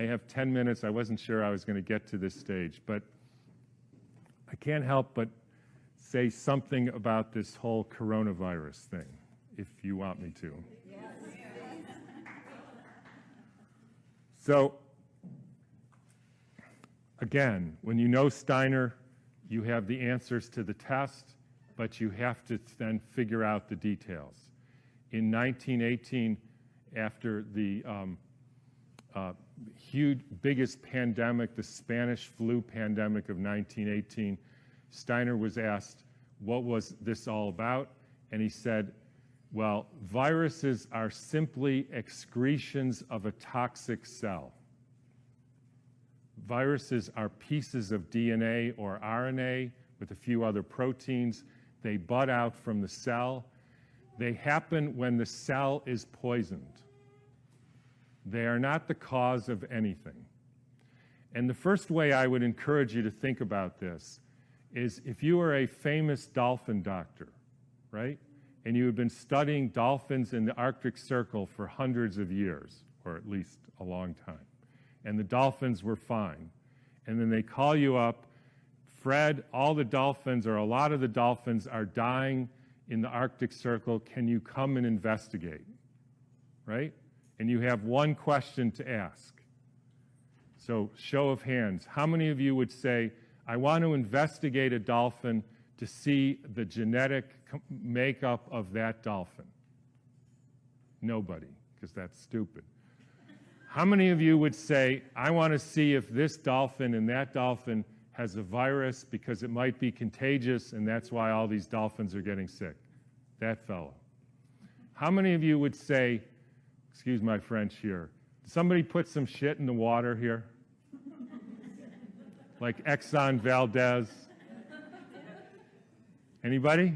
I have 10 minutes. I wasn't sure I was going to get to this stage, but I can't help but say something about this whole coronavirus thing, if you want me to. Yes. So, again, when you know Steiner, you have the answers to the test, but you have to then figure out the details. In 1918, after the biggest pandemic, the Spanish flu pandemic of 1918, Steiner was asked, what was this all about? And he said, well, viruses are simply excretions of a toxic cell. Viruses are pieces of DNA or RNA with a few other proteins. They bud out from the cell. They happen when the cell is poisoned. They are not the cause of anything. And the first way I would encourage you to think about this is if you are a famous dolphin doctor, right? And you have been studying dolphins in the Arctic Circle for hundreds of years, or at least a long time, and the dolphins were fine. And then they call you up, Fred, all the dolphins, or a lot of the dolphins are dying in the Arctic Circle. Can you come and investigate? Right? And you have one question to ask. So, show of hands. How many of you would say, I want to investigate a dolphin to see the genetic makeup of that dolphin? Nobody, because that's stupid. How many of you would say, I want to see if this dolphin and that dolphin has a virus because it might be contagious and that's why all these dolphins are getting sick? That fellow. How many of you would say, excuse my French here, somebody put some shit in the water here? Like Exxon Valdez? Anybody?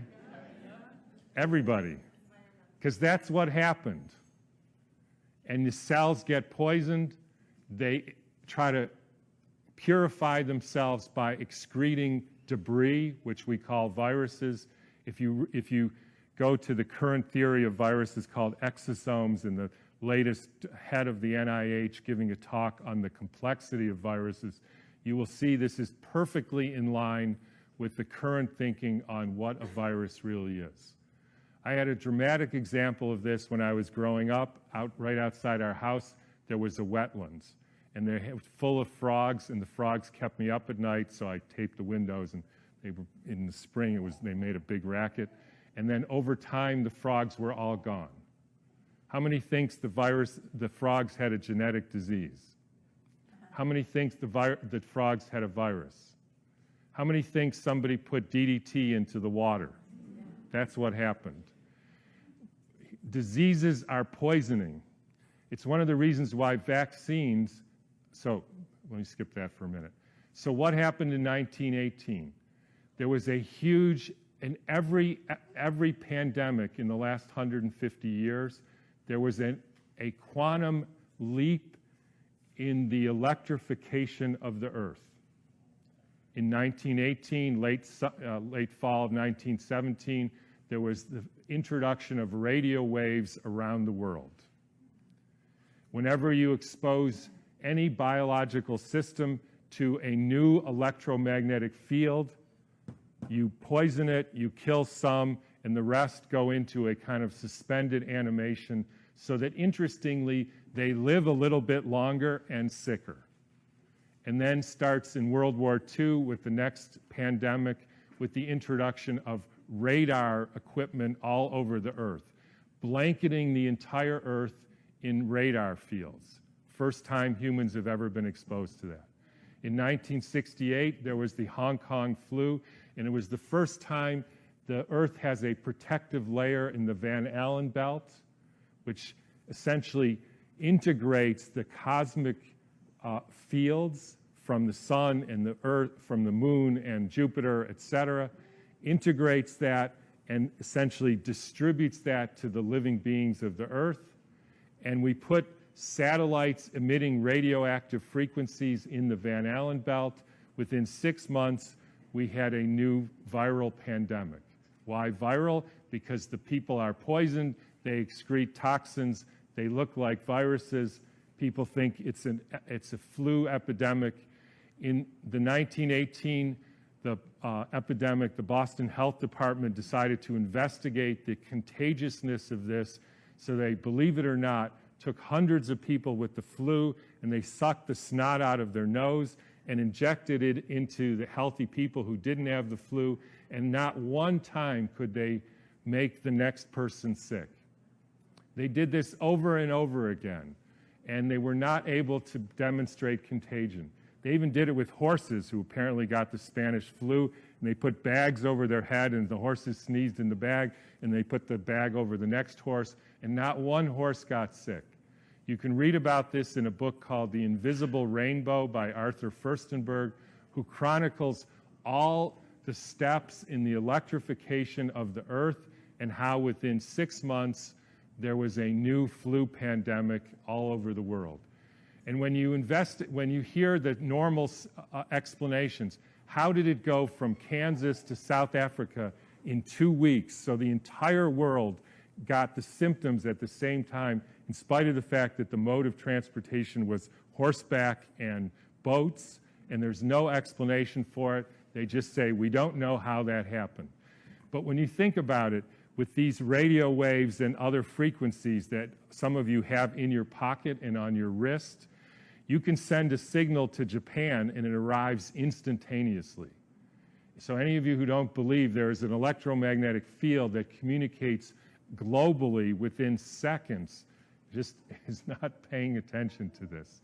Everybody. Because that's what happened. And the cells get poisoned. They try to purify themselves by excreting debris, which we call viruses. If you go to the current theory of viruses called exosomes, and the latest head of the NIH giving a talk on the complexity of viruses, you will see this is perfectly in line with the current thinking on what a virus really is. I had a dramatic example of this when I was growing up. Right outside our house, there was a wetlands, and they're full of frogs, and the frogs kept me up at night, so I taped the windows, and they were, in the spring, they made a big racket. And then over time, the frogs were all gone. How many thinks the frogs had a genetic disease? How many thinks the frogs had a virus? How many think somebody put DDT into the water? That's what happened. Diseases are poisoning. It's one of the reasons why vaccines, so let me skip that for a minute. So what happened in 1918? There was a huge, in every pandemic in the last 150 years, there was a quantum leap in the electrification of the Earth. In 1918, late fall of 1917, there was the introduction of radio waves around the world. Whenever you expose any biological system to a new electromagnetic field, you poison it, you kill some, and the rest go into a kind of suspended animation so that, interestingly, they live a little bit longer and sicker. And then starts in World War II with the next pandemic with the introduction of radar equipment all over the Earth, blanketing the entire Earth in radar fields. First time humans have ever been exposed to that. In 1968, there was the Hong Kong flu, and it was the first time the Earth has a protective layer in the Van Allen belt, which essentially integrates the cosmic fields from the sun and the Earth, from the moon and Jupiter, etc., integrates that and essentially distributes that to the living beings of the Earth. And we put satellites emitting radioactive frequencies in the Van Allen belt. Within 6 months, we had a new viral pandemic. Why viral? Because the people are poisoned, they excrete toxins, they look like viruses. People think it's a flu epidemic. In the 1918 epidemic, the Boston Health Department decided to investigate the contagiousness of this. So they, believe it or not, took hundreds of people with the flu and they sucked the snot out of their nose and injected it into the healthy people who didn't have the flu, and not one time could they make the next person sick. They did this over and over again, and they were not able to demonstrate contagion. They even did it with horses who apparently got the Spanish flu, and they put bags over their head, and the horses sneezed in the bag, and they put the bag over the next horse, and not one horse got sick. You can read about this in a book called The Invisible Rainbow by Arthur Furstenberg, who chronicles all the steps in the electrification of the earth and how within 6 months there was a new flu pandemic all over the world. And when you hear the normal explanations, how did it go from Kansas to South Africa in 2 weeks? So the entire world got the symptoms at the same time, in spite of the fact that the mode of transportation was horseback and boats, and there's no explanation for it. They just say, we don't know how that happened. But when you think about it, with these radio waves and other frequencies that some of you have in your pocket and on your wrist, you can send a signal to Japan and it arrives instantaneously. So any of you who don't believe there is an electromagnetic field that communicates globally within seconds just is not paying attention to this.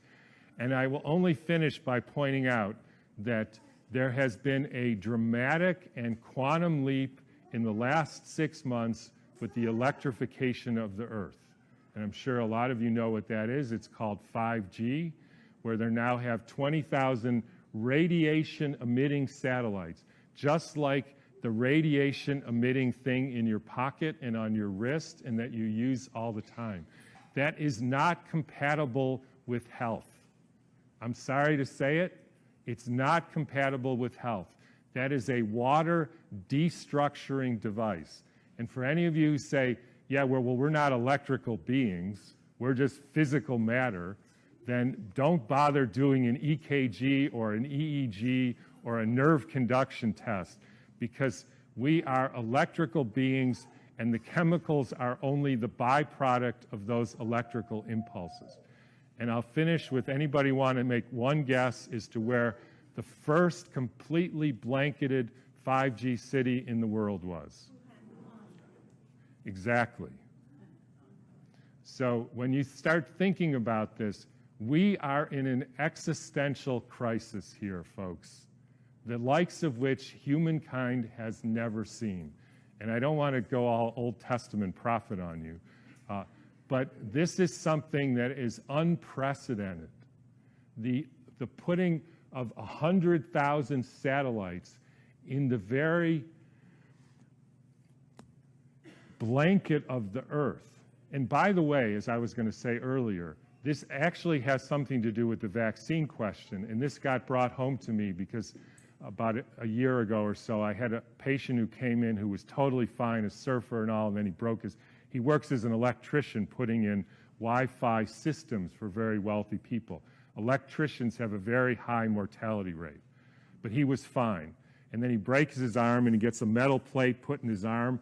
And I will only finish by pointing out that there has been a dramatic and quantum leap in the last 6 months with the electrification of the Earth. And I'm sure a lot of you know what that is. It's called 5G, where they now have 20,000 radiation-emitting satellites, just like the radiation-emitting thing in your pocket and on your wrist and that you use all the time. That is not compatible with health. I'm sorry to say it, it's not compatible with health. That is a water destructuring device. And for any of you who say, yeah, well, we're not electrical beings, we're just physical matter, then don't bother doing an EKG or an EEG or a nerve conduction test, because we are electrical beings and the chemicals are only the byproduct of those electrical impulses. And I'll finish with, anybody want to make one guess as to where the first completely blanketed 5G city in the world was? Exactly. So when you start thinking about this, we are in an existential crisis here, folks, the likes of which humankind has never seen. And I don't want to go all Old Testament prophet on you, but this is something that is unprecedented. The putting of 100,000 satellites in the very blanket of the Earth. And by the way, as I was going to say earlier, this actually has something to do with the vaccine question, and this got brought home to me because about a year ago or so, I had a patient who came in who was totally fine, a surfer and all, and then he works as an electrician putting in Wi-Fi systems for very wealthy people. Electricians have a very high mortality rate, but he was fine. And then he breaks his arm and he gets a metal plate put in his arm.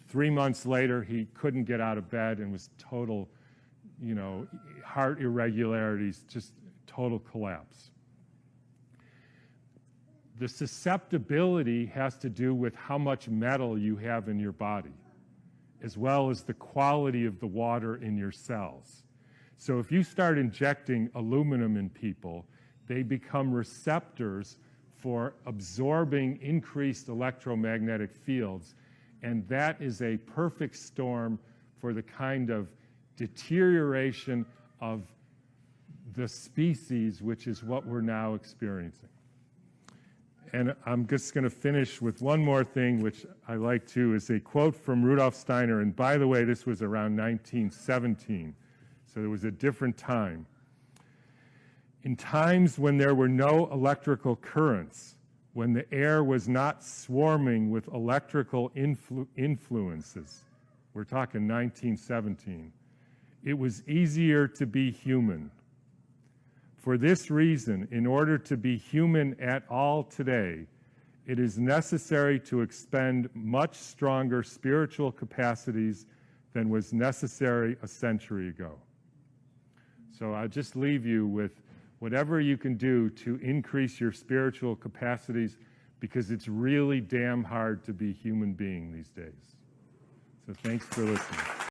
3 months later, he couldn't get out of bed and was total, heart irregularities, just total collapse. The susceptibility has to do with how much metal you have in your body, as well as the quality of the water in your cells. So if you start injecting aluminum in people, they become receptors for absorbing increased electromagnetic fields, and that is a perfect storm for the kind of deterioration of the species, which is what we're now experiencing. And I'm just going to finish with one more thing, which I like to, is a quote from Rudolf Steiner. And by the way, this was around 1917, so it was a different time. In times when there were no electrical currents, when the air was not swarming with electrical influences, we're talking 1917, it was easier to be human. For this reason, in order to be human at all today, it is necessary to expend much stronger spiritual capacities than was necessary a century ago. So I'll just leave you with whatever you can do to increase your spiritual capacities, because it's really damn hard to be a human being these days. So thanks for listening.